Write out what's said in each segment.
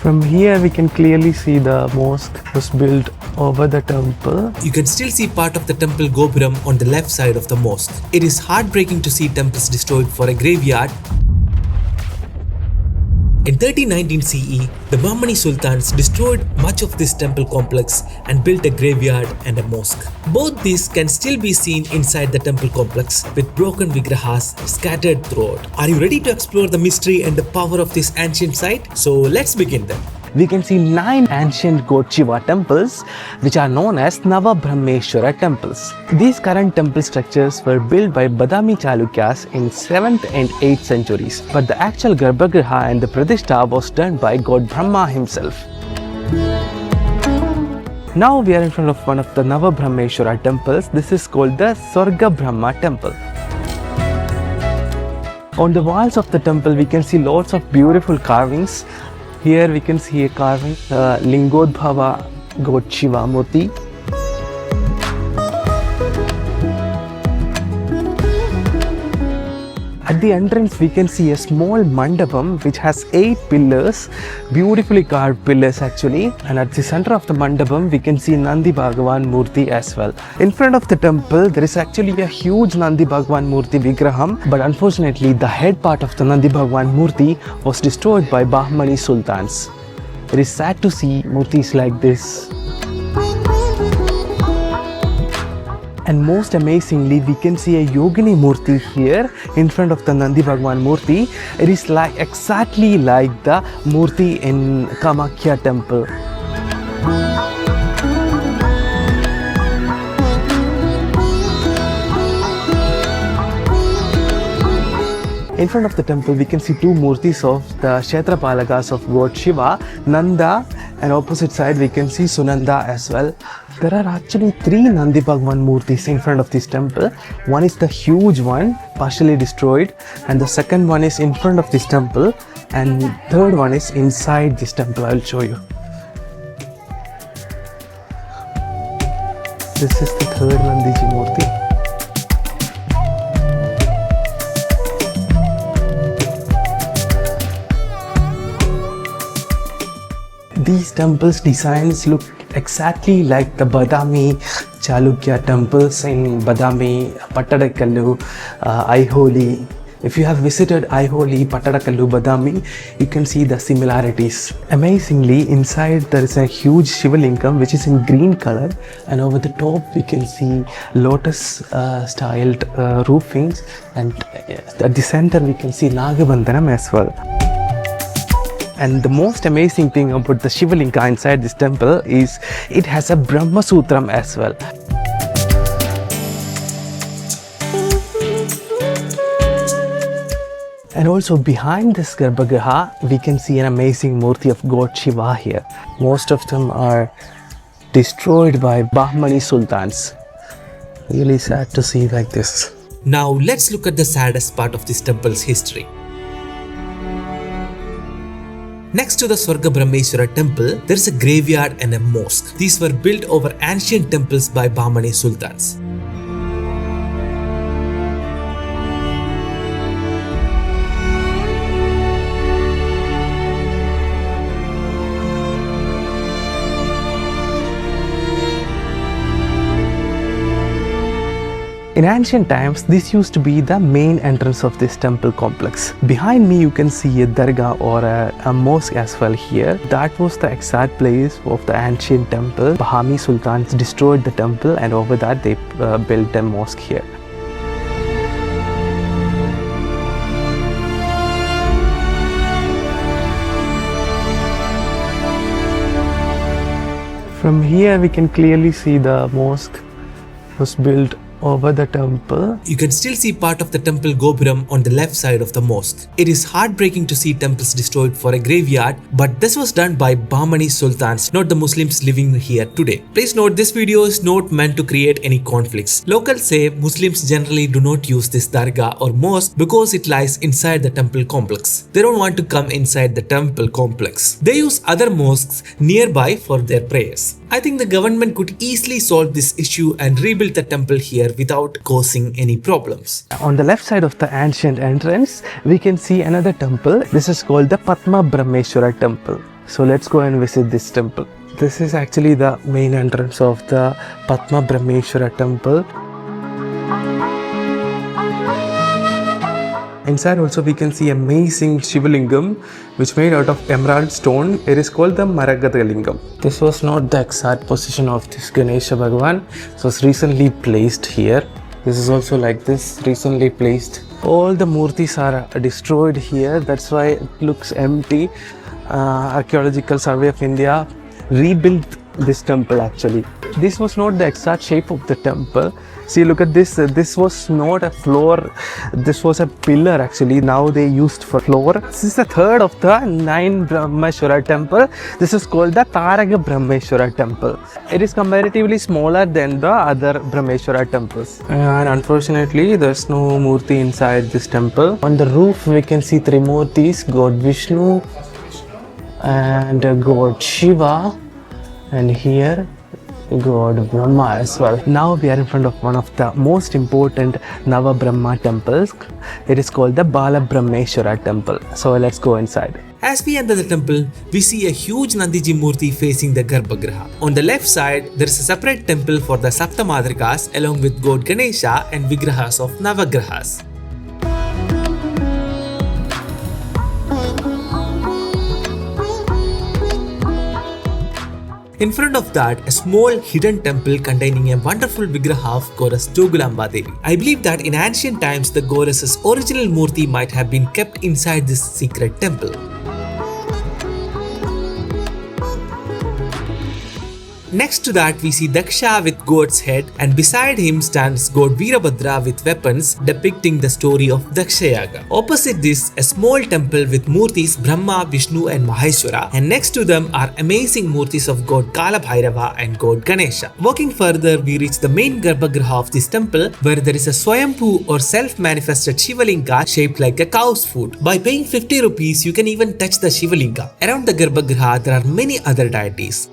From here we can clearly see the mosque was built over the temple. You can still see part of the temple Gopuram on the left side of the mosque. It is heartbreaking to see temples destroyed for a graveyard. In 1319 CE, the Brahmani sultans destroyed much of this temple complex and built a graveyard and a mosque. Both these can still be seen inside the temple complex with broken vigrahas scattered throughout. Are you ready to explore the mystery and the power of this ancient site? So let's begin then. We can see 9 ancient god Shiva temples which are known as Nava Brahmeshwara Temples. These current temple structures were built by Badami Chalukyas in 7th and 8th centuries, but the actual Garbhagriha and the Pradishta was done by god Brahma himself. Now we are in front of one of the Nava Brahmeshwara temples. This is called the Taraga Brahma temple. On the walls of the temple we can see lots of beautiful carvings. Here we can see a carving, Lingodbhava God Shiva Murti. At the entrance we can see a small mandapam which has 8 pillars, beautifully carved pillars actually, and at the center of the mandapam we can see Nandi Bhagavan Murti as well. In front of the temple there is actually a huge Nandi Bhagavan Murti Vigraham, but unfortunately the head part of the Nandi Bhagavan Murti was destroyed by Bahmani sultans. It is sad to see murtis like this. And most amazingly, we can see a Yogini Murti here in front of the Nandi Bhagavan Murti. It is exactly like the Murti in Kamakhya temple. In front of the temple, we can see 2 murtis of the Kshetrapalakas of God Shiva, Nanda, and opposite side we can see Sunanda as well. There are actually 3 Nandi Bhagavan murtis in front of this temple. One is the huge one, partially destroyed, and the second one is in front of this temple, and third one is inside this temple. I will show you. This is the third Nandiji Murti. These temples' designs look exactly like the Badami Chalukya temples in Badami, Pattadakallu, Aiholi. If you have visited Aiholi, Pattadakallu, Badami, you can see the similarities. Amazingly, inside there is a huge Shiva Lingam which is in green color, and over the top we can see lotus styled roofings, and at the center we can see Nagabandhanam as well. And the most amazing thing about the Shiva Linga inside this temple is it has a Brahma Sutram as well. And also behind this Garbhagriha, we can see an amazing Murti of God Shiva here. Most of them are destroyed by Bahmani sultans. Really sad to see like this. Now let's look at the saddest part of this temple's history. Next to the Taraga Brahmeshwara temple, there is a graveyard and a mosque. These were built over ancient temples by Bahmani sultans. In ancient times, this used to be the main entrance of this temple complex. Behind me, you can see a dargah or a mosque as well here. That was the exact place of the ancient temple. Bahmani sultans destroyed the temple, and over that they built a mosque here. From here, we can clearly see the mosque was built over the temple. You can still see part of the temple Gopuram on the left side of the mosque. It is heartbreaking to see temples destroyed for a graveyard, but this was done by Bahmani sultans, not the Muslims living here today. Please note, this video is not meant to create any conflicts. Locals say Muslims generally do not use this dargah or mosque because it lies inside the temple complex. They don't want to come inside the temple complex. They use other mosques nearby for their prayers. I think the government could easily solve this issue and rebuild the temple here without causing any problems. On the left side of the ancient entrance, we can see another temple. This is called the Patma Brahmachwara Temple. So let's go and visit this temple. This is actually the main entrance of the Patma Brahmachwara Temple. Inside also we can see amazing Shivalingam which made out of emerald stone. It is called the Maragada Lingam. This was not the exact position of this Ganesha Bhagwan. It was recently placed here. This is also like this, recently placed. All the murtis are destroyed here. That's why it looks empty. Archaeological Survey of India rebuilt this temple actually. This was not the exact shape of the temple. See, look at this. This was not a floor. This was a pillar actually. Now they used for floor. This is the third of the 9 Brahmeshwara temple. This is called the Taraga Brahamwara Temple. It is comparatively smaller than the other Brahmeshwara temples. And unfortunately, there's no murti inside this temple. On the roof, we can see 3 murtis: God Vishnu and God Shiva, and here God Brahma as well. Now we are in front of one of the most important Nava Brahma temples. It is called the Balab Braheshwara Temple. So let's go inside. As we enter the temple, we see a huge Nandiji Murti facing the Garbhagriha. On the left side, there is a separate temple for the Saptamadrikas along with God Ganesha and Vigrahas of Navagrahas. In front of that, a small hidden temple containing a wonderful Vigraha of goddess Jogulamba Devi. I believe that in ancient times, the goddess's original murti might have been kept inside this secret temple. Next to that, we see Daksha with goat's head, and beside him stands god Veerabhadra with weapons depicting the story of Dakshayaga. Opposite this, a small temple with murtis Brahma, Vishnu and Maheshwara, and next to them are amazing murtis of god Kala Bhairava and god Ganesha. Walking further, we reach the main Garbhagriha of this temple, where there is a Swayambhu or self-manifested Shivalinga shaped like a cow's foot. By paying 50 rupees, you can even touch the Shivalinga. Around the Garbhagriha, there are many other deities.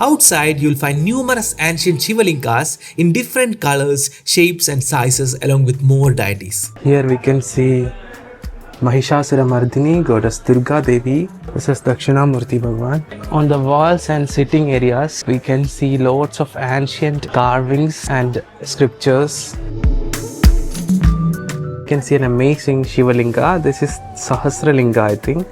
Outside, you'll find numerous ancient Shivalingas in different colors, shapes and sizes along with more deities. Here we can see Mahishasura Mardini, goddess Durga Devi. This is Dakshinamurti Bhagwan. On the walls and sitting areas, we can see lots of ancient carvings and scriptures. You can see an amazing Shivalinga. This is Sahasralinga, I think.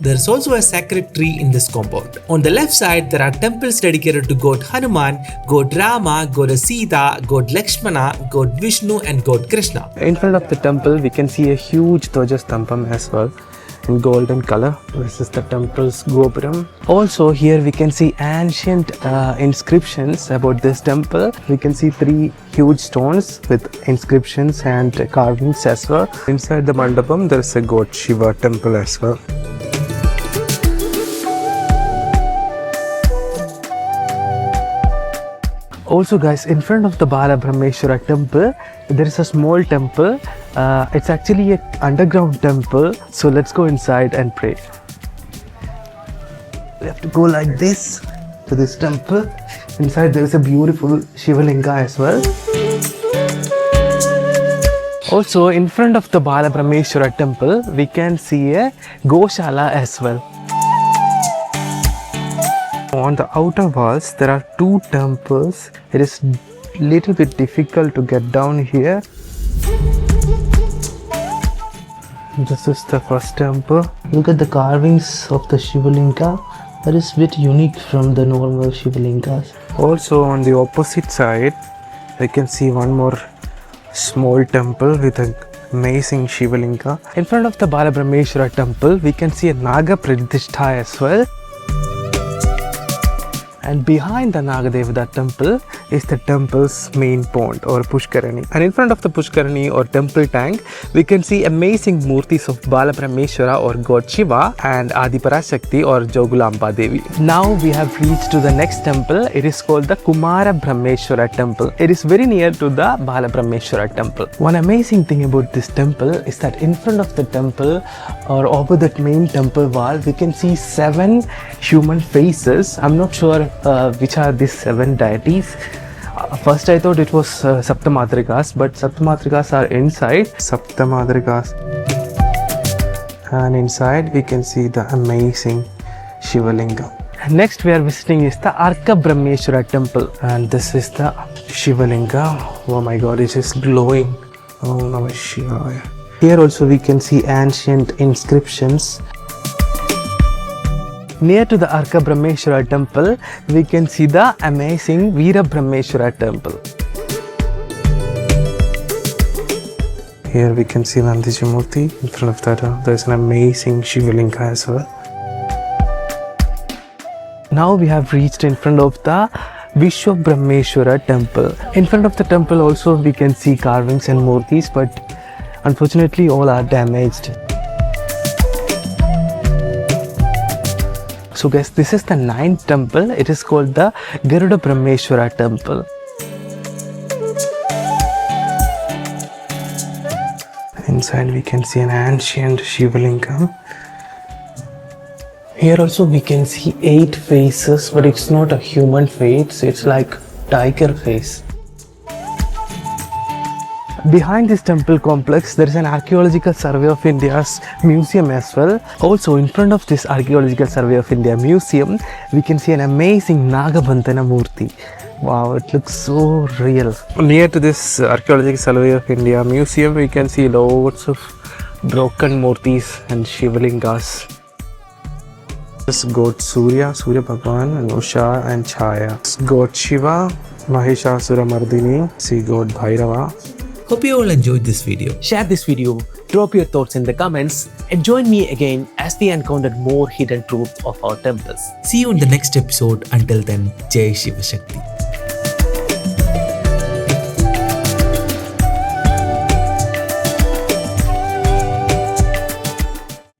There is also a sacred tree in this compound. On the left side, there are temples dedicated to god Hanuman, god Rama, god Sita, god Lakshmana, god Vishnu and god Krishna. In front of the temple, we can see a huge Dwajastampam as well in golden color. This is the temple's Gopuram. Also here we can see ancient inscriptions about this temple. We can see 3 huge stones with inscriptions and carvings as well. Inside the mandapam, there is a god Shiva temple as well. Also guys, in front of the Balab Brahmeshwara temple, there is a small temple. It's actually an underground temple. So let's go inside and pray. We have to go like this to this temple. Inside there is a beautiful Shivalinga as well. Also in front of the Balab Brahmeshwara temple, we can see a Goshala as well. On the outer walls, there are 2 temples. It is little bit difficult to get down here. This is the first temple. Look at the carvings of the Shivalinga. That is a bit unique from the normal Shivalingas. Also on the opposite side, we can see one more small temple with an amazing Shivalinga. In front of the Balab Brahmeshwara temple, we can see a Naga Pradishtha as well. And behind the Nagadevada temple is the temple's main pond or Pushkarani. And in front of the Pushkarani or temple tank, we can see amazing murtis of Balab Brahmeshwara or God Shiva and Adi Parashakti or Jogulamba Devi. Now we have reached to the next temple. It is called the Kumar Brahmeshwara Temple. It is very near to the Balab Brahmeshwara Temple. One amazing thing about this temple is that in front of the temple or over that main temple wall, we can see 7 human faces. I'm not sure which are these 7 deities. First I thought it was Saptamadrigas, but Saptamadrigas are inside. Saptamadrigas. And inside we can see the amazing Shivalinga. Next we are visiting is the Taraga Brahamwara Temple. And this is the Shivalinga. Oh my god, it is glowing. Oh Nava Shivaya. Here also we can see ancient inscriptions. Near to the Taraga Brahamwara Temple, we can see the amazing Veera Brahmeshwara Temple. Here we can see Nandiji Murti. In front of that, there's an amazing Shivalinga as well. Now we have reached in front of the Vishnu Brahmeshwara Temple. In front of the temple also we can see carvings and murtis, but unfortunately all are damaged. So guys, this is the 9th temple. It is called the Garuda Brahmeshwara Temple. Inside we can see an ancient Shivalinga. Here also we can see 8 faces, but it's not a human face, it's like tiger face. Behind this temple complex, there is an Archaeological Survey of India's museum as well. Also, in front of this Archaeological Survey of India museum, we can see an amazing Nagabandhana Murti. Wow, it looks so real. Near to this Archaeological Survey of India museum, we can see lots of broken murtis and Shivalingas. This god Surya Bhagwan, and Usha and Chaya. This god Shiva, Mahishasura Mardini, see god Bhairava. Hope you all enjoyed this video. Share this video, drop your thoughts in the comments, and join me again as we encounter more hidden truths of our temples. See you in the next episode. Until then, Jai Shiva Shakti.